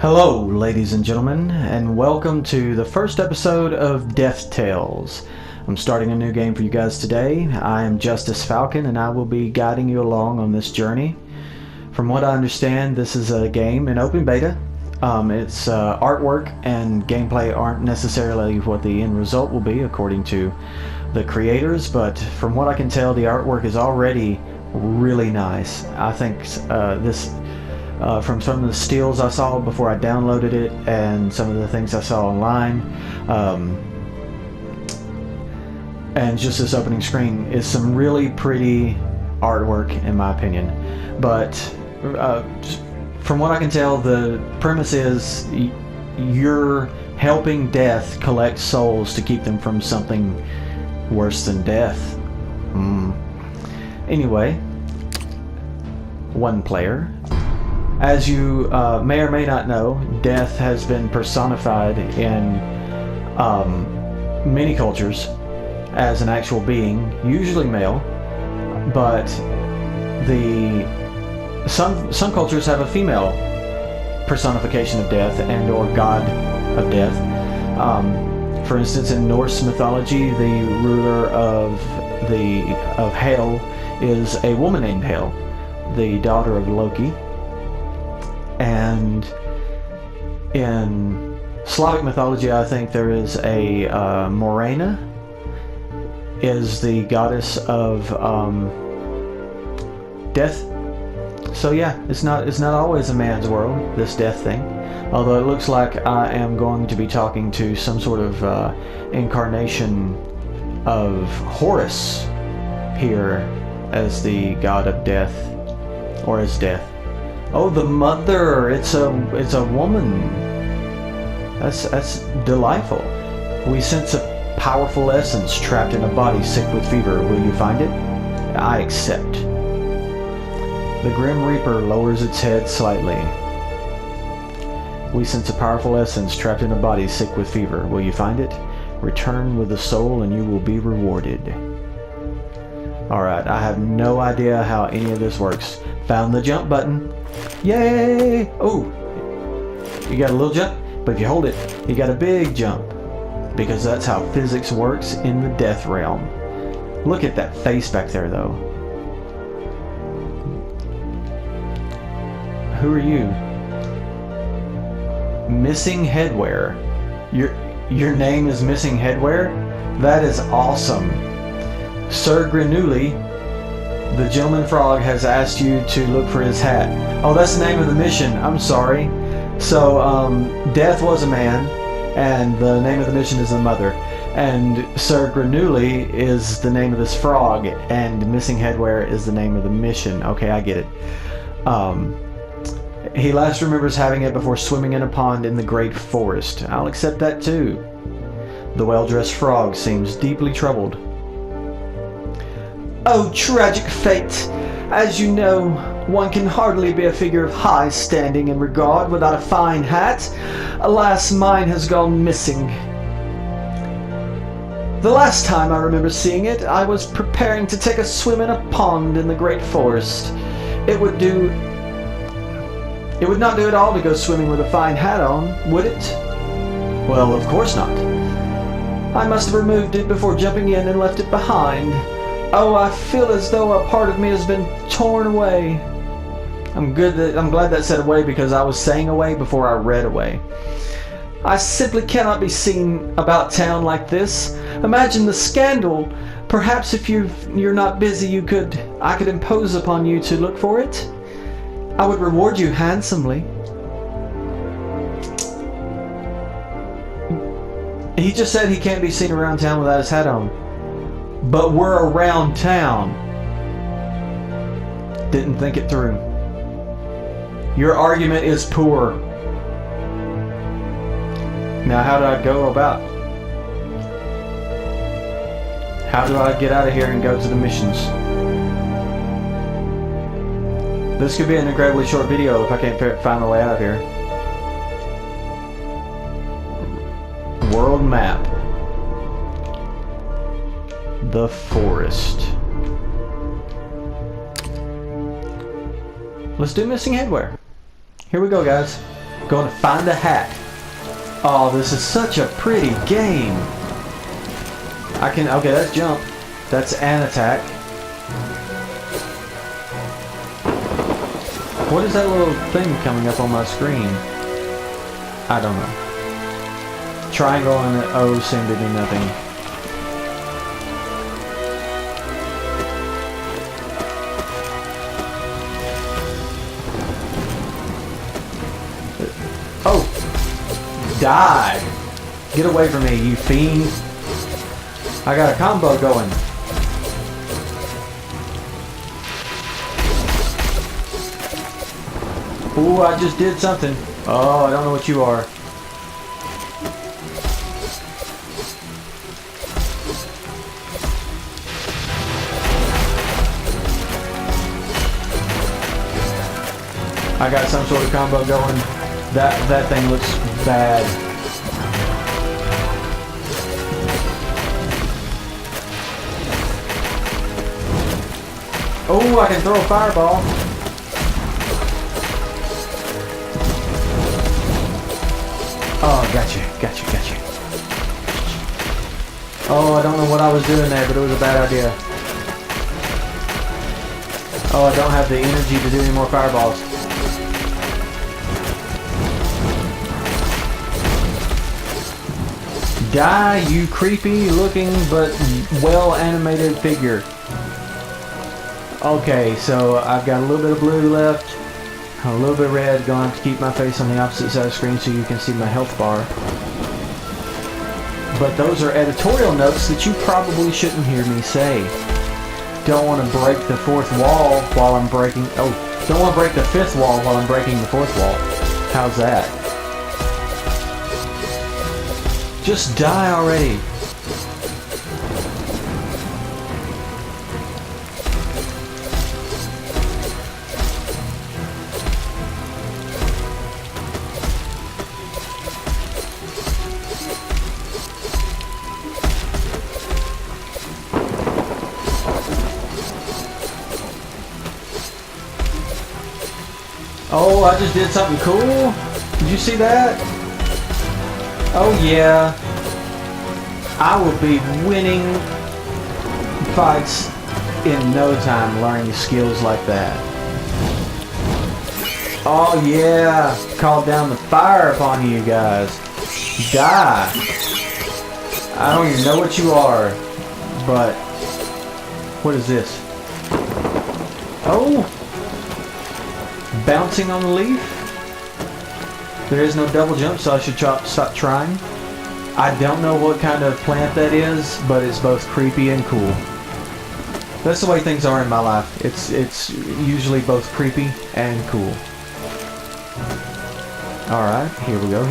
Hello, ladies and gentlemen, and welcome to the first episode of Death Tales. I'm starting a new game for you guys today. I am Justus Falcon, and I will be guiding you along on this journey. From what I understand, this is a game in open beta. Its artwork and gameplay aren't necessarily what the end result will be, according to the creators, but from what I can tell, the artwork is already really nice. I think from some of the stills I saw before I downloaded it and some of the things I saw online, and just this opening screen is some really pretty artwork in my opinion. But from what I can tell, the premise is you're helping death collect souls to keep them from something worse than death. Anyway, one player. As you may or may not know, death has been personified in many cultures as an actual being, usually male, but some cultures have a female personification of death and or god of death. For instance, in Norse mythology, the ruler of Hel is a woman named Hel, the daughter of Loki. And in Slavic mythology, I think there is a Morena, is the goddess of death. So yeah, it's not always a man's world, this death thing. Although it looks like I am going to be talking to some sort of incarnation of Horus here as the god of death, or as death. Oh, the mother! It's a woman. That's delightful. We sense a powerful essence trapped in a body sick with fever. Will you find it? I accept. The Grim Reaper lowers its head slightly. We sense a powerful essence trapped in a body sick with fever. Will you find it? Return with the soul and you will be rewarded. Alright, I have no idea how any of this works. Found the jump button. Yay! Oh! You got a little jump, but if you hold it, you got a big jump. Because that's how physics works in the death realm. Look at that face back there, though. Who are you? Missing headwear. Your name is Missing Headwear? That is awesome. Sir Granuli, the gentleman frog, has asked you to look for his hat. Oh, that's the name of the mission. I'm sorry. So, Death was a man, and the name of the mission is the mother. And Sir Granuli is the name of this frog, and Missing Headwear is the name of the mission. Okay, I get it. He last remembers having it before swimming in a pond in the Great Forest. I'll accept that too. The well-dressed frog seems deeply troubled. Oh, tragic fate! As you know, one can hardly be a figure of high standing and regard without a fine hat. Alas, mine has gone missing. The last time I remember seeing it, I was preparing to take a swim in a pond in the Great Forest. It would not do at all to go swimming with a fine hat on, would it? Well, of course not. I must have removed it before jumping in and left it behind. Oh, I feel as though a part of me has been torn away. I'm glad that said away, because I was saying away before I read away. I simply cannot be seen about town like this. Imagine the scandal. Perhaps if you're not busy, I could impose upon you to look for it. I would reward you handsomely. He just said he can't be seen around town without his hat on. But we're around town. Didn't think it through. Your argument is poor. Now how do I go about? How do I get out of here and go to the missions? This could be an incredibly short video if I can't find my way out of here. World map. The forest. Let's do Missing Headwear. Here we go, guys. Going to find a hat. Oh, this is such a pretty game. I can, okay, that's jump. That's an attack. What is that little thing coming up on my screen? I don't know. Triangle and an O seem to do nothing. Oh! Die! Get away from me, you fiend! I got a combo going. Ooh, I just did something. Oh, I don't know what you are. I got some sort of combo going. That thing looks bad. Oh, I can throw a fireball. Oh, gotcha. Oh, I don't know what I was doing there, but it was a bad idea. Oh, I don't have the energy to do any more fireballs. Die, you creepy looking but well animated figure. Okay, so I've got a little bit of blue left, a little bit of red. Going to have to keep my face on the opposite side of the screen so you can see my health bar. But those are editorial notes that you probably shouldn't hear me say. Don't want to break the fourth wall while I'm breaking... Oh, don't want to break the fifth wall while I'm breaking the fourth wall. How's that? Just die already. Oh, I just did something cool. Did you see that? Oh yeah. I will be winning fights in no time learning skills like that. Oh yeah. Called down the fire upon you guys. Die. I don't even know what you are. But what is this? Oh! Bouncing on the leaf? There is no double jump, so I should stop trying. I don't know what kind of plant that is, but it's both creepy and cool. That's the way things are in my life. It's usually both creepy and cool. Alright, here we go.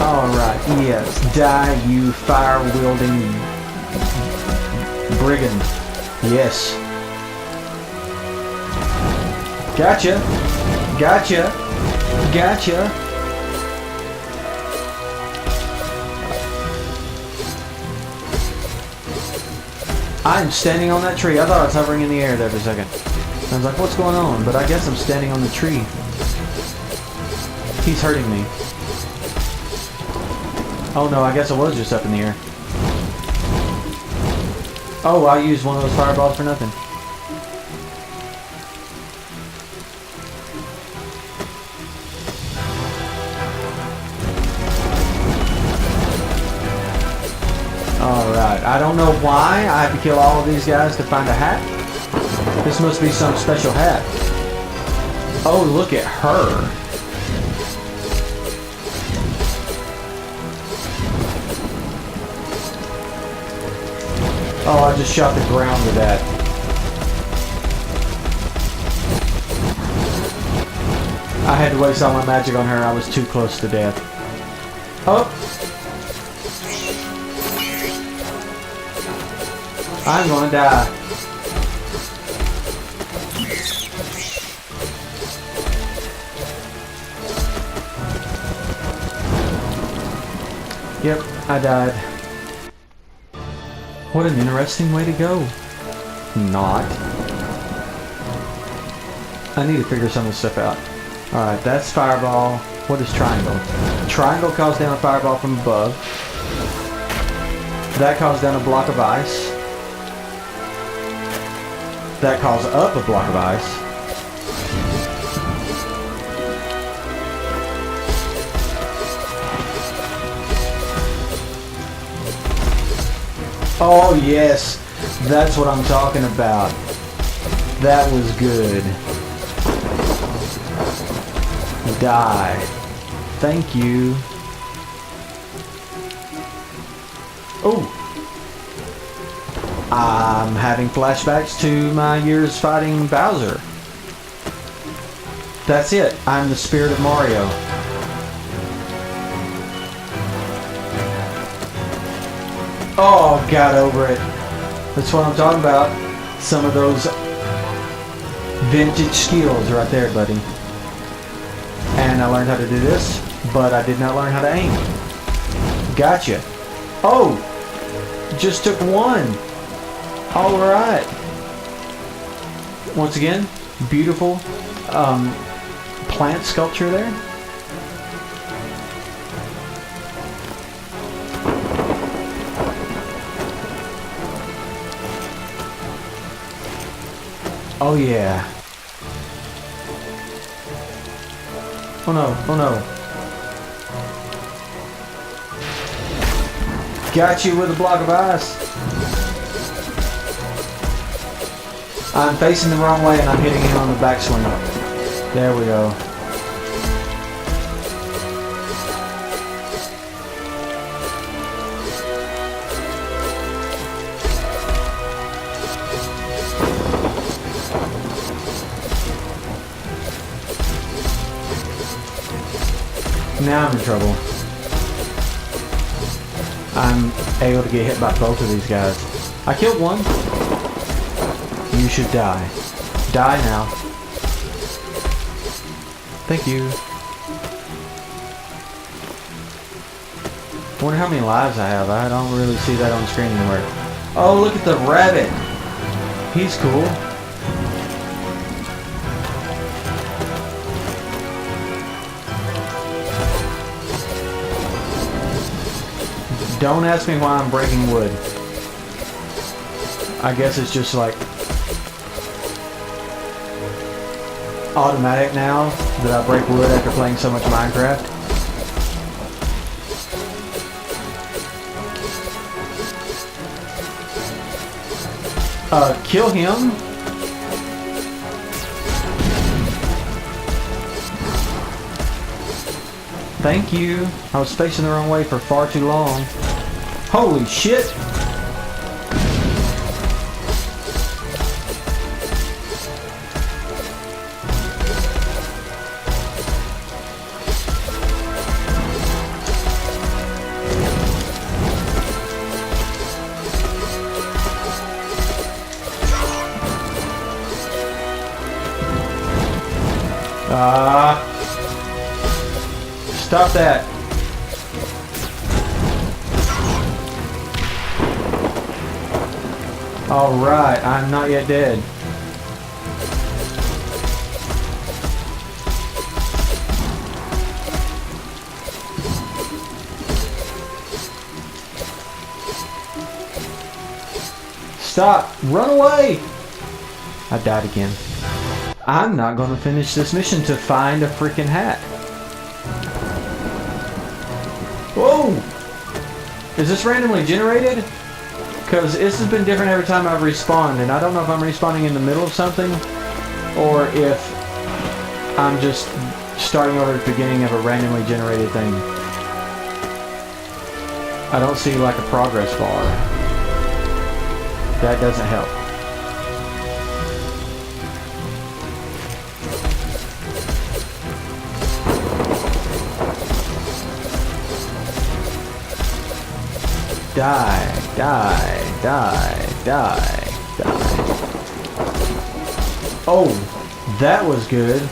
Alright, yes. Die, you fire-wielding brigand. Yes. Gotcha. I'm standing on that tree. I thought I was hovering in the air there for a second. I was like, what's going on? But I guess I'm standing on the tree. He's hurting me. Oh no, I guess I was just up in the air. Oh, I used one of those fireballs for nothing. Alright, I don't know why I have to kill all of these guys to find a hat. This must be some special hat. Oh, look at her. Oh, I just shot the ground with that. I had to waste all my magic on her. I was too close to death. Oh! I'm gonna die. Yep, I died. What an interesting way to go. Not. I need to figure some of this stuff out. Alright, that's fireball. What is triangle? Triangle calls down a fireball from above. That calls down a block of ice. That calls up a block of ice. Oh yes, that's what I'm talking about. That was good. Die. Thank you. Oh. I'm having flashbacks to my years fighting Bowser. That's it. I'm the spirit of Mario. Oh, got over it. That's what I'm talking about. Some of those vintage skills right there, buddy. And I learned how to do this, but I did not learn how to aim. Gotcha. Oh, just took one. All right. Once again, beautiful plant sculpture there. Oh yeah. Oh no, oh no. Got you with a block of ice. I'm facing the wrong way and I'm hitting him on the backswing. There we go. Now I'm in trouble. I'm able to get hit by both of these guys. I killed one. You should die. Die now. Thank you. I wonder how many lives I have. I don't really see that on screen anywhere. Oh, look at the rabbit. He's cool. Don't ask me why I'm breaking wood. I guess it's just like automatic now that I break wood after playing so much Minecraft. Kill him. Thank you. I was facing the wrong way for far too long. Holy shit! Stop that. Alright, I'm not yet dead. Stop! Run away! I died again. I'm not gonna finish this mission to find a freaking hat. Whoa! Is this randomly generated? Because this has been different every time I've respawned, and I don't know if I'm respawning in the middle of something, or if I'm just starting over at the beginning of a randomly generated thing. I don't see like a progress bar. That doesn't help. Die, die, die, die, die. Oh, that was good.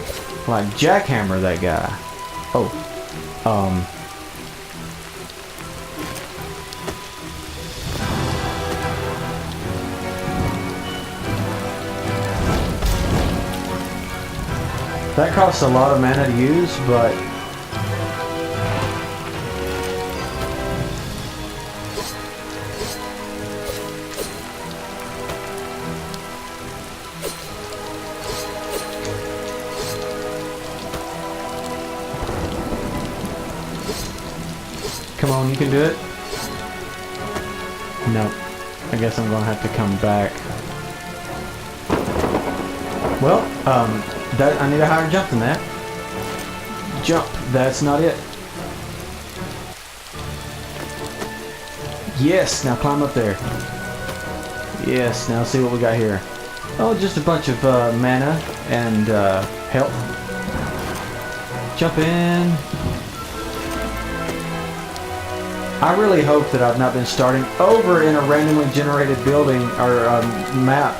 Like jackhammer that guy. Oh, That costs a lot of mana to use, but... Come on, you can do it. No. I guess I'm gonna have to come back. Well, that I need a higher jump than that. Jump. That's not it. Yes, now climb up there. Yes, now see what we got here. Oh, just a bunch of mana and health. Jump in. I really hope that I've not been starting over in a randomly generated building or map.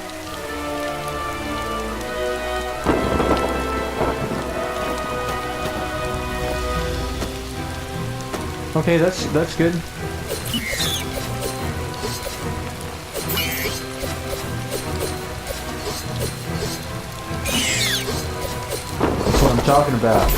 Okay, that's good. That's what I'm talking about.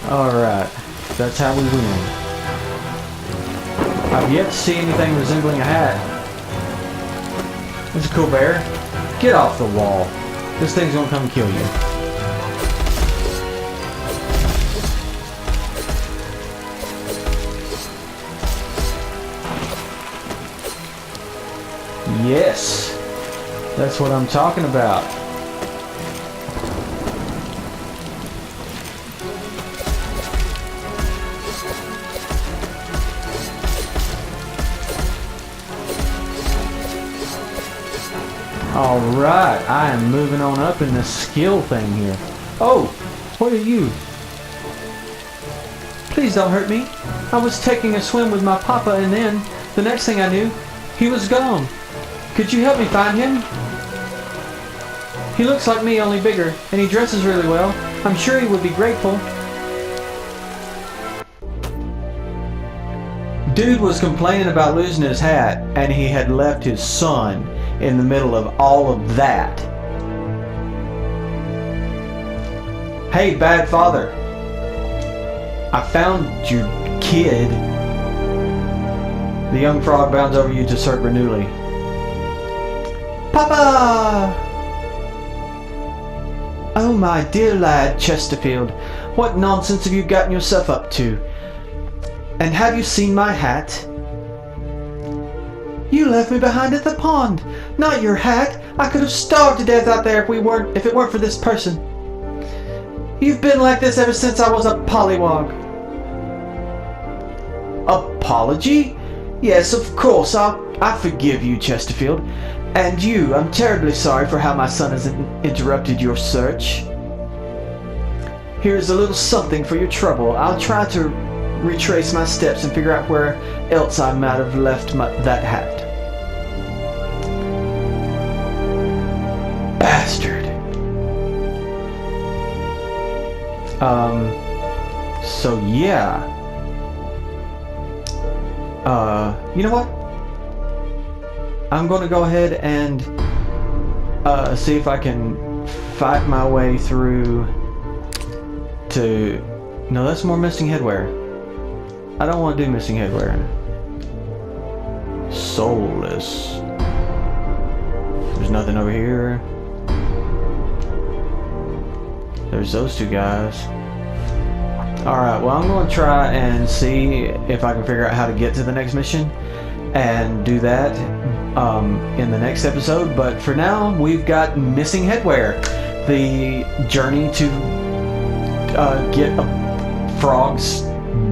Alright, that's how we win. I've yet to see anything resembling a hat. It's a cool bear. Get off the wall. This thing's gonna come kill you. Yes! That's what I'm talking about. Alright, I am moving on up in the skill thing here. Oh, what are you? Please don't hurt me. I was taking a swim with my papa and then, the next thing I knew, he was gone. Could you help me find him? He looks like me, only bigger, and he dresses really well. I'm sure he would be grateful. Dude was complaining about losing his hat, and he had left his son in the middle of all of that. Hey, bad father. I found your kid. The young frog bounds over you to Sir Bernoulli. Papa! Oh, my dear lad, Chesterfield. What nonsense have you gotten yourself up to? And have you seen my hat? You left me behind at the pond. Not your hat. I could have starved to death out there if it weren't for this person. You've been like this ever since I was a pollywog. Apology? Yes, of course. I forgive you, Chesterfield. And you, I'm terribly sorry for how my son has interrupted your search. Here's a little something for your trouble. I'll try to retrace my steps and figure out where else I might have left that hat. Bastard. So yeah. You know what? I'm going to go ahead and see if I can fight my way through to... No, that's more missing headwear. I don't want to do missing headwear. Soulless. There's nothing over here. There's those two guys. Alright, well I'm going to try and see if I can figure out how to get to the next mission and do that in the next episode. But for now, we've got missing headwear. The journey to get a frog's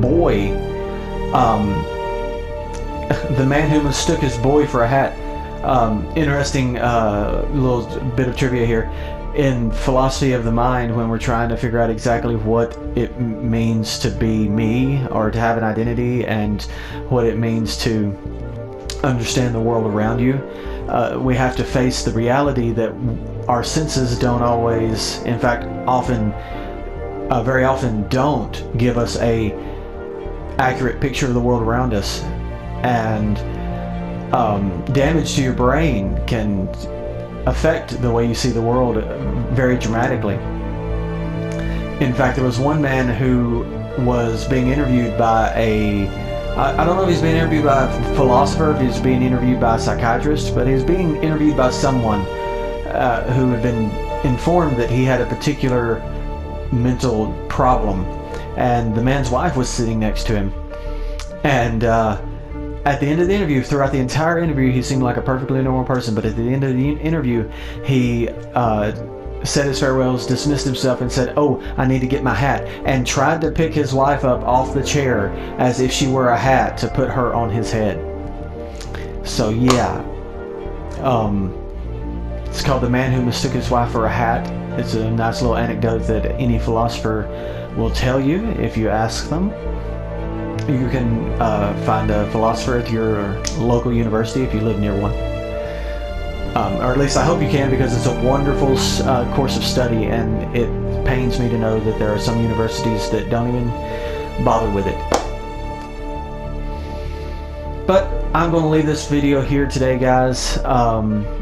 boy. The man who mistook his boy for a hat. Interesting little bit of trivia here. In philosophy of the mind, when we're trying to figure out exactly what it means to be me or to have an identity and what it means to understand the world around you, we have to face the reality that our senses don't always, in fact, very often don't give us a accurate picture of the world around us, and damage to your brain can affect the way you see the world very dramatically. In fact, there was one man who was being interviewed by I don't know if he's being interviewed by a philosopher, if he's being interviewed by a psychiatrist, but he was being interviewed by someone who had been informed that he had a particular mental problem, and the man's wife was sitting next to him. And at the end of the interview, throughout the entire interview, he seemed like a perfectly normal person, but at the end of the interview, he said his farewells, dismissed himself, and said, "Oh, I need to get my hat," and tried to pick his wife up off the chair as if she were a hat to put her on his head. So yeah, it's called The Man Who Mistook His Wife for a Hat. It's a nice little anecdote that any philosopher will tell you if you ask them. You can find a philosopher at your local university if you live near one. Or at least I hope you can, because it's a wonderful course of study, and it pains me to know that there are some universities that don't even bother with it. But I'm going to leave this video here today, guys.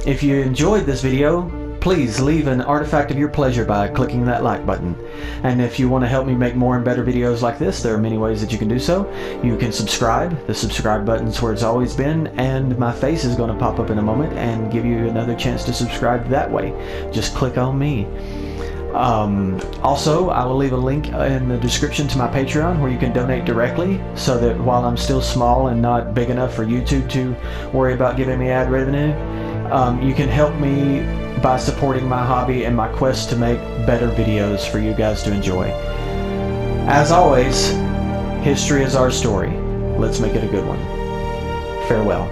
If you enjoyed this video, please leave an artifact of your pleasure by clicking that like button. And if you want to help me make more and better videos like this, there are many ways that you can do so. You can subscribe. The subscribe button's where it's always been, and my face is going to pop up in a moment and give you another chance to subscribe that way. Just click on me. Also, I will leave a link in the description to my Patreon where you can donate directly, so that while I'm still small and not big enough for YouTube to worry about giving me ad revenue, you can help me by supporting my hobby and my quest to make better videos for you guys to enjoy. As always, history is our story. Let's make it a good one. Farewell.